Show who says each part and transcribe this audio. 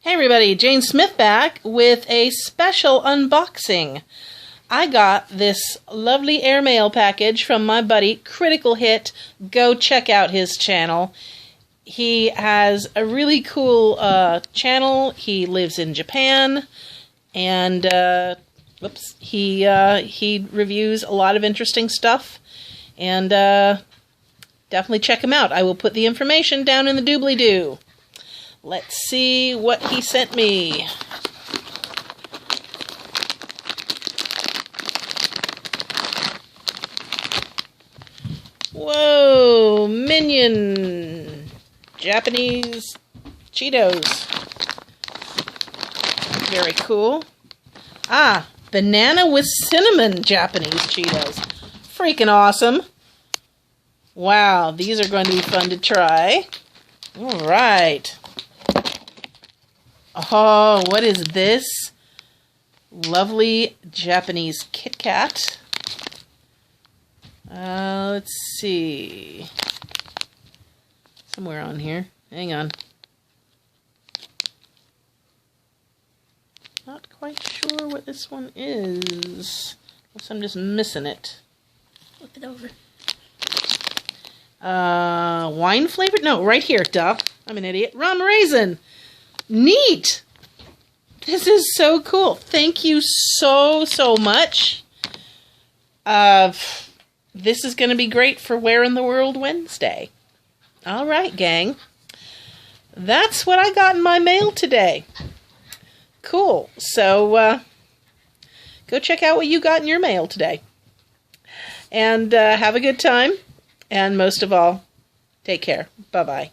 Speaker 1: Hey everybody, Jane Smith back with a special unboxing. I got this lovely AirMail package from my buddy Critical Hit. Go check out his channel. He has a really cool channel. He lives in Japan, and he reviews a lot of interesting stuff. And definitely check him out. I will put the information down in the doobly-doo. Let's see what he sent me. Whoa, Minion Japanese Cheetos. Very cool. Ah, banana with cinnamon Japanese Cheetos. Freaking awesome. Wow, these are going to be fun to try. All right. Oh, what is this? Lovely Japanese Kit Kat. Let's see. Somewhere on here. Hang on. Not quite sure what this one is. Unless I'm just missing it.
Speaker 2: Flip it over.
Speaker 1: Wine flavored? No, right here, duh. I'm an idiot. Rum raisin. Neat! This is so cool. Thank you so much. This is going to be great for Where in the World Wednesday. All right, gang. That's what I got in my mail today. Cool. So, go check out what you got in your mail today. And have a good time. And most of all, take care. Bye-bye.